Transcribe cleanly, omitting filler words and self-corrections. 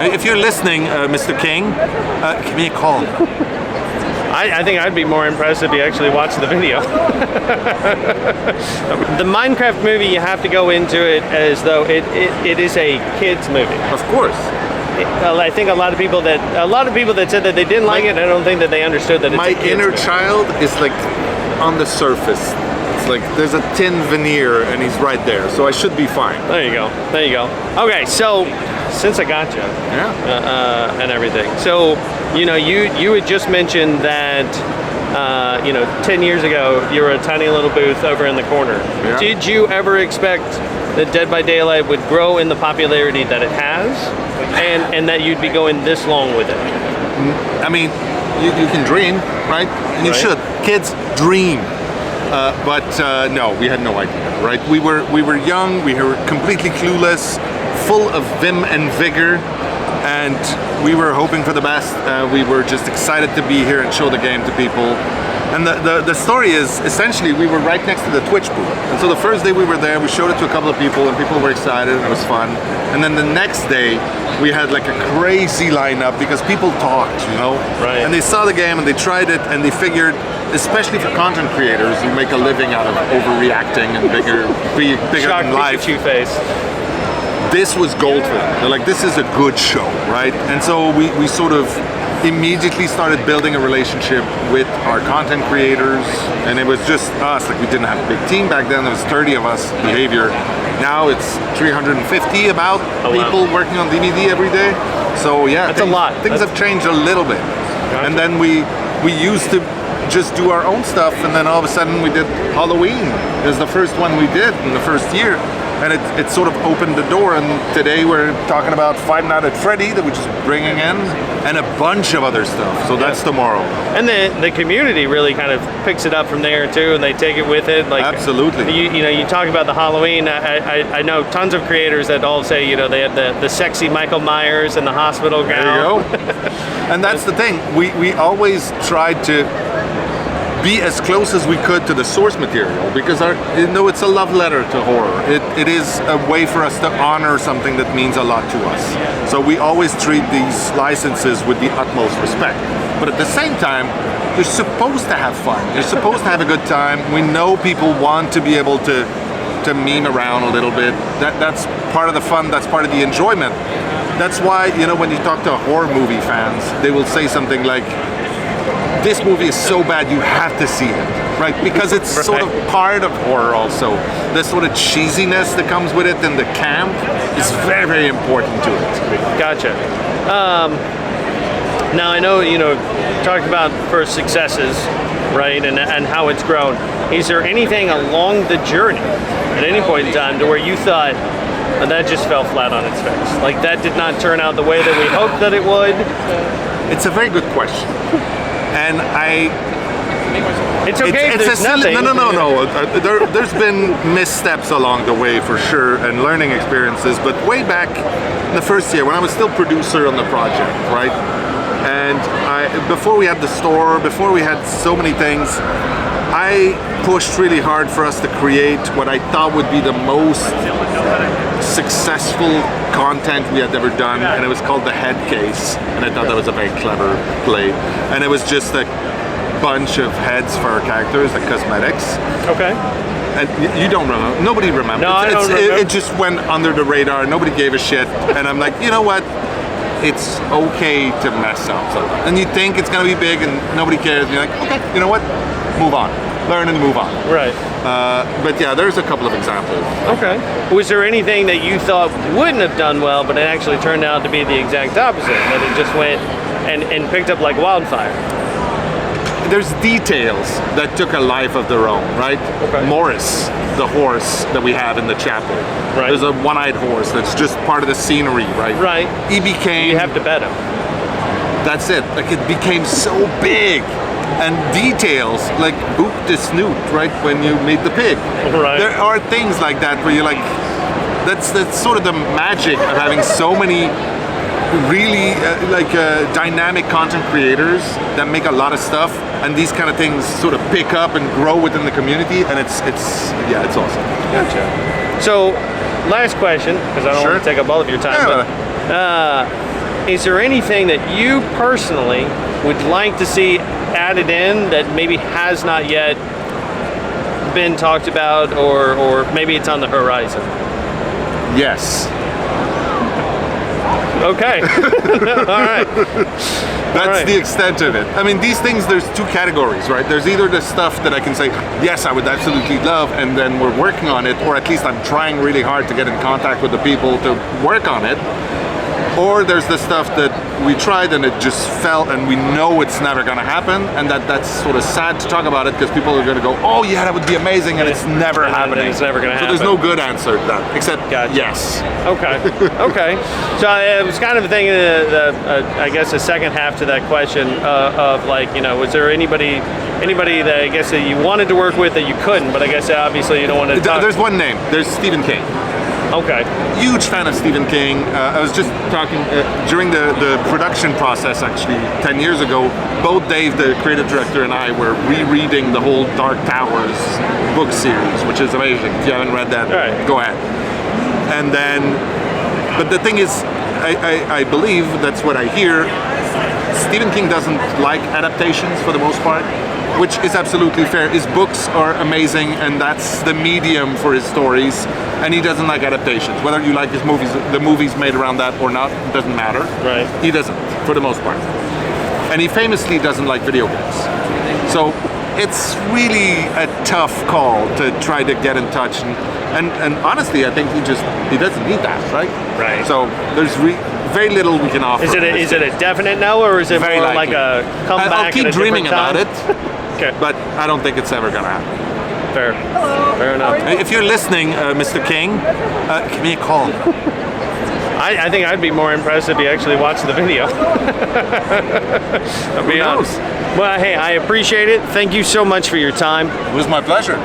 If you're listening, Mr. King, give me a call. I think I'd be more impressed if you actually watched the video. The Minecraft movie, you have to go into it as though it is a kids movie. Of course. I think a lot of people that said that they didn't like it, I don't think that they understood that it's my a kids inner movie. child is like on the surface. It's like there's a tin veneer and he's right there, so I should be fine. There you go. There you go. Okay, so since I got you, and everything, so you had just mentioned that 10 years ago you were a tiny little booth over in the corner. Yeah. Did you ever expect that Dead by Daylight would grow in the popularity that it has, and that you'd be going this long with it? I mean, you can dream, right? And you should. Kids dream. But no, we had no idea, right? We were young, we were completely clueless, full of vim and vigor, and we were hoping for the best. We were just excited to be here and show the game to people. And the story is, essentially, we were right next to the Twitch booth. And so the first day we were there, we showed it to a couple of people, and people were excited, and it was fun. And then the next day, we had like a crazy lineup because people talked, Right. And they saw the game, and they tried it, and they figured, especially for content creators who make a living out of overreacting and bigger Shock than life, Pikachu face. this was gold for them. They're like, this is a good show, right? And so we sort of immediately started building a relationship with our content creators, and it was just us. Like, we didn't have a big team back then. There was 30 of us. Behavior. Now it's 350 about people working on DVD every day. So yeah, that's a lot. Things have changed a little bit. Gotcha. And then we used to just do our own stuff, and then all of a sudden we did Halloween. It was the first one we did in the first year. And it sort of opened the door, and today we're talking about Five Nights at Freddy that we're just bringing in, and a bunch of other stuff. So that's tomorrow. And the community really kind of picks it up from there too, and they take it with it. Like, absolutely. You talk about the Halloween. I know tons of creators that all say they had the sexy Michael Myers and the hospital gown. There you go. And that's the thing. We always tried to be as close as we could to the source material, because it's a love letter to horror. It is a way for us to honor something that means a lot to us. So we always treat these licenses with the utmost respect. But at the same time, you're supposed to have fun. You're supposed to have a good time. We know people want to be able to meme around a little bit. That's part of the fun. That's part of the enjoyment. That's why, when you talk to horror movie fans, they will say something like, this movie is so bad you have to see it, right? Because it's sort of part of horror also. The sort of cheesiness that comes with it and the camp is very, very important to it. Gotcha. Now I know, talked about first successes, right, and how it's grown. Is there anything along the journey at any point in time to where you thought, that just fell flat on its face? Like, that did not turn out the way that we hoped that it would? It's a very good question. And it's okay. It's nothing. No. There's been missteps along the way for sure, and learning experiences. But way back in the first year, when I was still producer on the project, right? And before we had the store, before we had so many things, I pushed really hard for us to create what I thought would be the most successful content we had ever done, and it was called The Head Case, and I thought that was a very clever play. And it was just a bunch of heads for our characters, the cosmetics. Okay. And you don't remember. Nobody remembers. No, I don't remember. It just went under the radar. Nobody gave a shit. And I'm like, you know what? It's okay to mess up sometimes. And you think it's going to be big and nobody cares. And you're like, okay, you know what? Move on. Learn and move on. Right. But yeah, there's a couple of examples. Okay. Was there anything that you thought wouldn't have done well, but it actually turned out to be the exact opposite, that it just went and picked up like wildfire? There's details that took a life of their own, right? Okay. Morris, the horse that we have in the chapel. Right. There's a one-eyed horse that's just part of the scenery, right? Right. He became... You have to bet him. That's it. Like, it became so big. And details, like Boop the Snoot, right? When you meet the pig. Right. There are things like that where you're like, that's sort of the magic of having so many really dynamic content creators that make a lot of stuff, and these kind of things sort of pick up and grow within the community, and it's awesome. Gotcha. So, last question, because I don't want to take up all of your time. Yeah. Is there anything that you personally would like to see added in that maybe has not yet been talked about, or maybe it's on the horizon? Yes. Okay. All right. That's the extent of it. I mean, these things, there's two categories, right? There's either the stuff that I can say, yes, I would absolutely love, and then we're working on it, or at least I'm trying really hard to get in contact with the people to work on it. Or there's the stuff that we tried and it just fell and we know it's never going to happen, and that's sort of sad to talk about it because people are going to go, oh yeah, that would be amazing, and it's never happening. It's never going to happen. So there's no good answer to that, except yes. Okay. Okay. So it was kind of thinking, I guess, the second half to that question of like, you know, was there anybody that I guess that you wanted to work with that you couldn't, but I guess obviously you don't want to talk. There's one name. There's Stephen King. Okay. Huge fan of Stephen King. I was just talking during the production process, actually, 10 years ago. Both Dave, the creative director, and I were rereading the whole Dark Towers book series, which is amazing. If you haven't read that, go ahead. And then, but the thing is, I believe, that's what I hear, Stephen King doesn't like adaptations for the most part, which is absolutely fair. His books are amazing, and that's the medium for his stories, and he doesn't like adaptations. Whether you like his movies, the movies made around that or not, doesn't matter. Right. He doesn't, for the most part. And he famously doesn't like video games. So it's really a tough call to try to get in touch, and honestly, I think he doesn't need that, right? Right. So there's very little we can offer. Is it a definite no, or is it Very more likely. like a comeback? I'll keep at a dreaming different about time? it. Okay. But I don't think it's ever gonna happen. Fair enough. If you're listening, Mr. King, give me a call. I think I'd be more impressed if you actually watched the video. I'll be honest. Well, hey, I appreciate it. Thank you so much for your time. It was my pleasure.